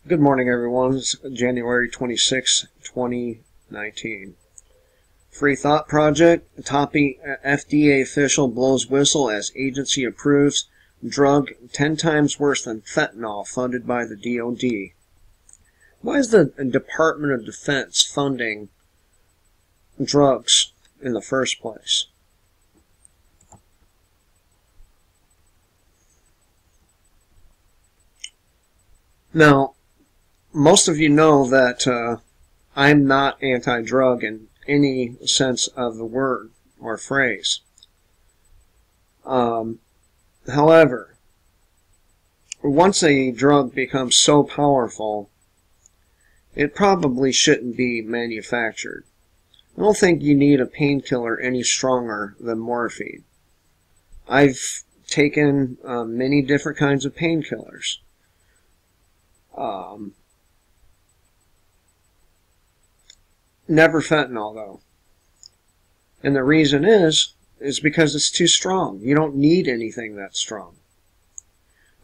Good morning, everyone. It's January 26, 2019. Free Thought Project. Top FDA official blows whistle as agency approves drug 10 times worse than fentanyl funded by the DoD. Why is the Department of Defense funding drugs in the first place? Now, most of you know that I'm not anti-drug in any sense of the word or phrase. However, once a drug becomes so powerful, it probably shouldn't be manufactured. I don't think you need a painkiller any stronger than morphine. I've taken many different kinds of painkillers. Never fentanyl, though. And the reason is because it's too strong. You don't need anything that strong.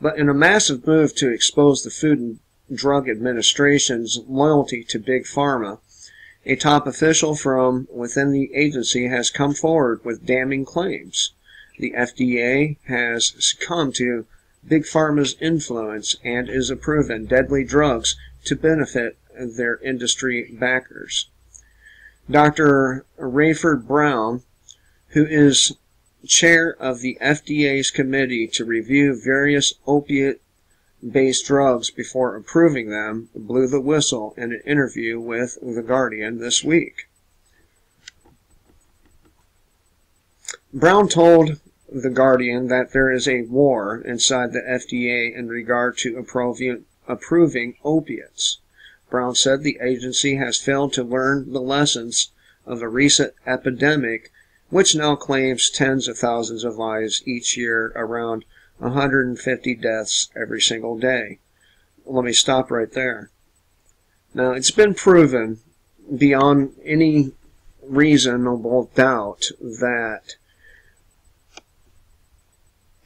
But in a massive move to expose the Food and Drug Administration's loyalty to Big Pharma, a top official from within the agency has come forward with damning claims. The FDA has succumbed to Big Pharma's influence and is approving deadly drugs to benefit their industry backers. Dr. Rayford Brown, who is chair of the FDA's committee to review various opiate-based drugs before approving them, blew the whistle in an interview with The Guardian this week. Brown told The Guardian that there is a war inside the FDA in regard to approving opiates. Brown said the agency has failed to learn the lessons of the recent epidemic, which now claims tens of thousands of lives each year, around 150 deaths every single day. Let me stop right there. Now, it's been proven beyond any reasonable doubt that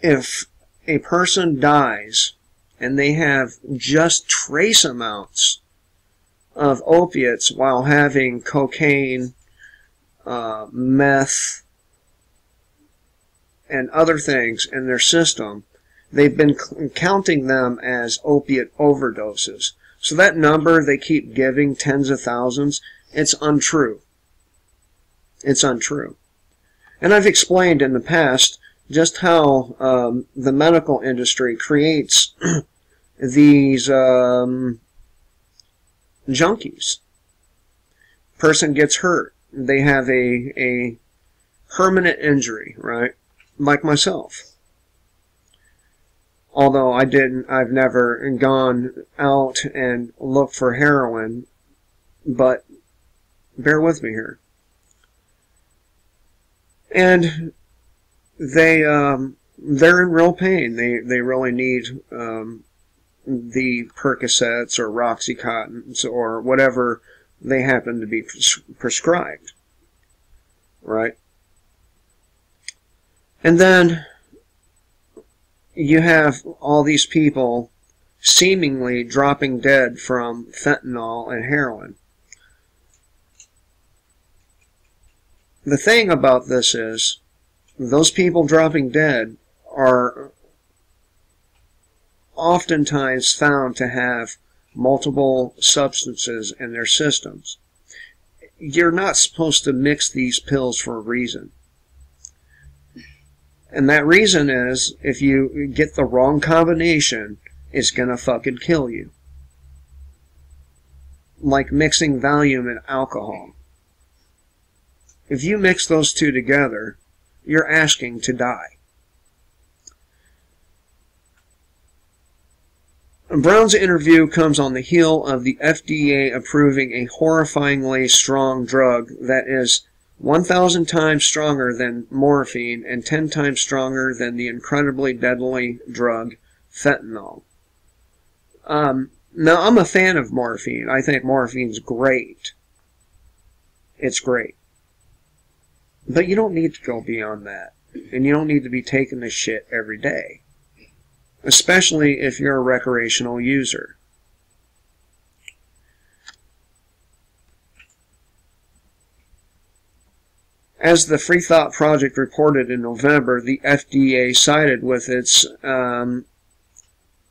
if a person dies and they have just trace amounts of opiates while having cocaine, meth, and other things in their system, they've been counting them as opiate overdoses. So that number they keep giving, tens of thousands, it's untrue. It's untrue. And I've explained in the past just how the medical industry creates these junkies. Person gets hurt. They have a permanent injury, right? Like myself. Although I've never gone out and looked for heroin, but bear with me here. And they're in real pain. They really need the Percocets or Roxycontins or whatever they happen to be prescribed, right? And then you have all these people seemingly dropping dead from fentanyl and heroin. The thing about this is, those people dropping dead are oftentimes found to have multiple substances in their systems. You're not supposed to mix these pills for a reason. And that reason is, if you get the wrong combination, it's gonna fucking kill you. Like mixing Valium and alcohol. If you mix those two together, you're asking to die. Brown's interview comes on the heel of the FDA approving a horrifyingly strong drug that is 1,000 times stronger than morphine and 10 times stronger than the incredibly deadly drug fentanyl. Now, I'm a fan of morphine. I think morphine's great. It's great. But you don't need to go beyond that. And you don't need to be taking this shit every day. Especially if you're a recreational user. As the Free Thought Project reported in November, the FDA sided with its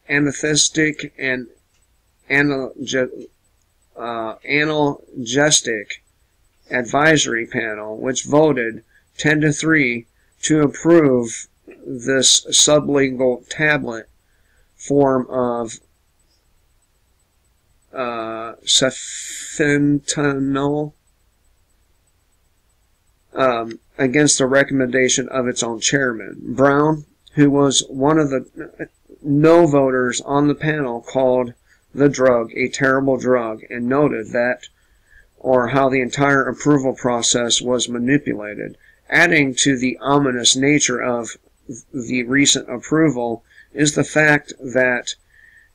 anesthetic and analgesic advisory panel, which voted 10-3 to approve this sublingual tablet form of fentanyl against the recommendation of its own chairman. Brown, who was one of the no voters on the panel, called the drug a terrible drug and noted that, or how the entire approval process was manipulated. Adding to the ominous nature of the recent approval is the fact that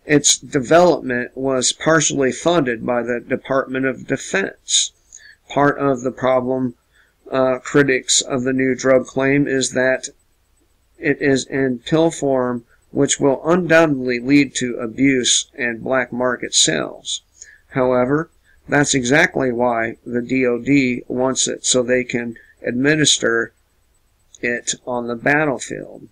its development was partially funded by the Department of Defense. Part of the problem critics of the new drug claim is that it is in pill form, which will undoubtedly lead to abuse and black market sales. However, that's exactly why the DoD wants it, so they can administer it on the battlefield.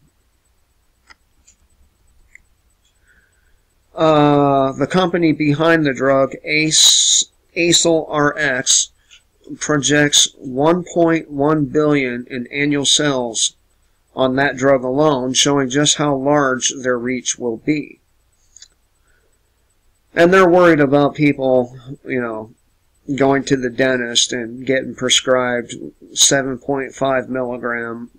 The company behind the drug, Acel RX, projects $1.1 billion in annual sales on that drug alone, showing just how large their reach will be. And they're worried about people, going to the dentist and getting prescribed 7.5 milligram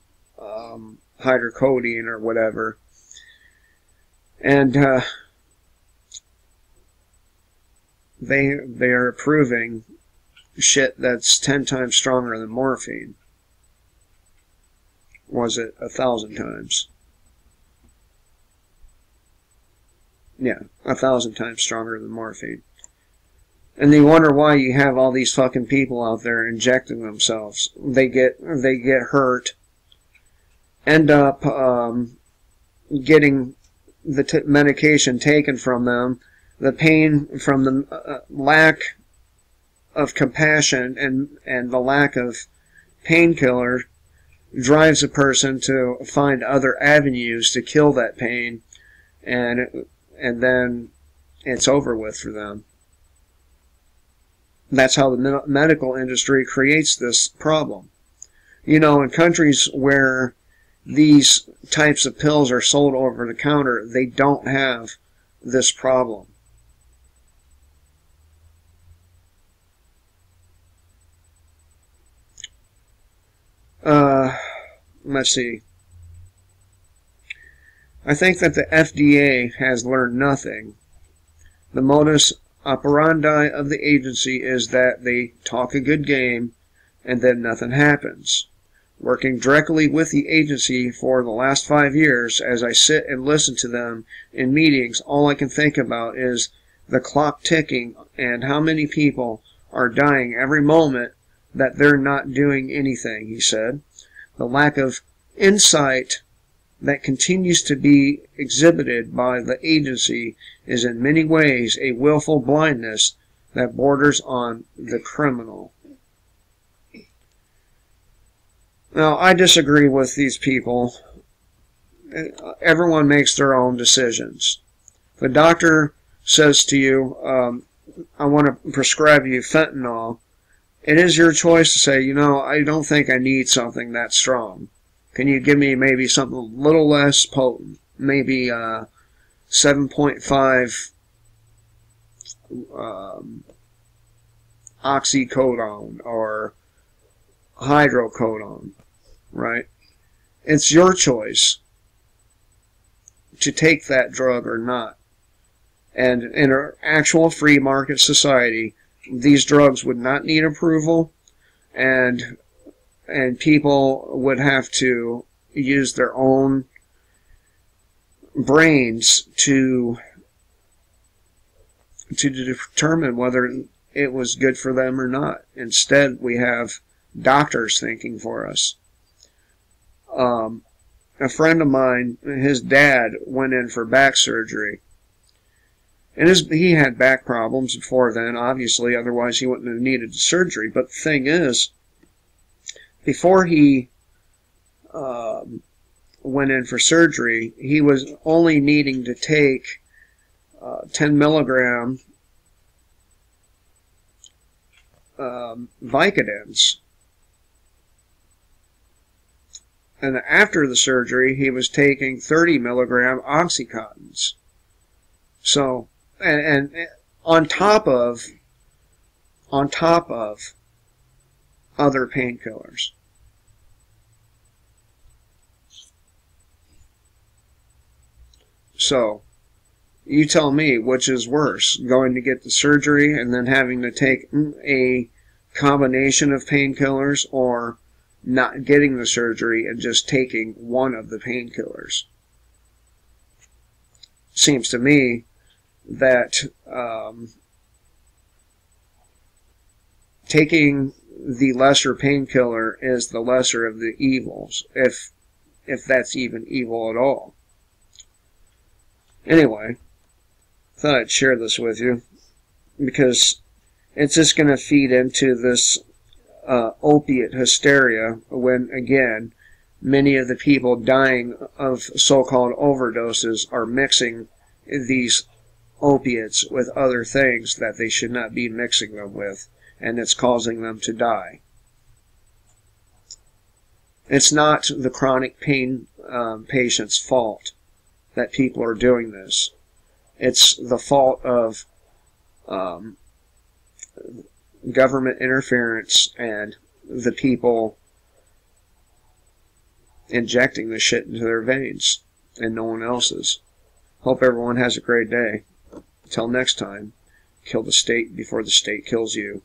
hydrocodone or whatever. And they're approving shit that's 10 times stronger than morphine. Was it 1,000 times? Yeah, 1,000 times stronger than morphine. And they wonder why you have all these fucking people out there injecting themselves. They get hurt, end up getting the medication taken from them, the pain from the lack of compassion and the lack of painkiller drives a person to find other avenues to kill that pain, and then it's over with for them. That's how the medical industry creates this problem. In countries where these types of pills are sold over the counter, they don't have this problem. Let's see. I think that the FDA has learned nothing. The modus operandi of the agency is that they talk a good game and then nothing happens. Working directly with the agency for the last 5 years, as I sit and listen to them in meetings, all I can think about is the clock ticking and how many people are dying every moment that they're not doing anything, he said. The lack of insight that continues to be exhibited by the agency is in many ways a willful blindness that borders on the criminal. Now, I disagree with these people. Everyone makes their own decisions. If a doctor says to you, I want to prescribe you fentanyl, it is your choice to say, I don't think I need something that strong. Can you give me maybe something a little less potent? Maybe 7.5 oxycodone or hydrocodone, right? It's your choice to take that drug or not. And in an actual free market society, these drugs would not need approval, and people would have to use their own brains to determine whether it was good for them or not. Instead, we have doctors thinking for us. A friend of mine, his dad went in for back surgery. And he had back problems before then, obviously, otherwise he wouldn't have needed the surgery. But the thing is, before he went in for surgery, he was only needing to take 10 milligram Vicodins. And after the surgery, he was taking 30 milligram Oxycontins. So, and on top of other painkillers. So, you tell me which is worse, going to get the surgery and then having to take a combination of painkillers, or not getting the surgery and just taking one of the painkillers. Seems to me that taking the lesser painkiller is the lesser of the evils, if that's even evil at all. Anyway, thought I'd share this with you because it's just going to feed into this opiate hysteria when, again, many of the people dying of so-called overdoses are mixing these opiates with other things that they should not be mixing them with, and it's causing them to die. It's not the chronic pain patient's fault that people are doing this. It's the fault of government interference and the people injecting the shit into their veins and no one else's. Hope everyone has a great day. Until next time, kill the state before the state kills you.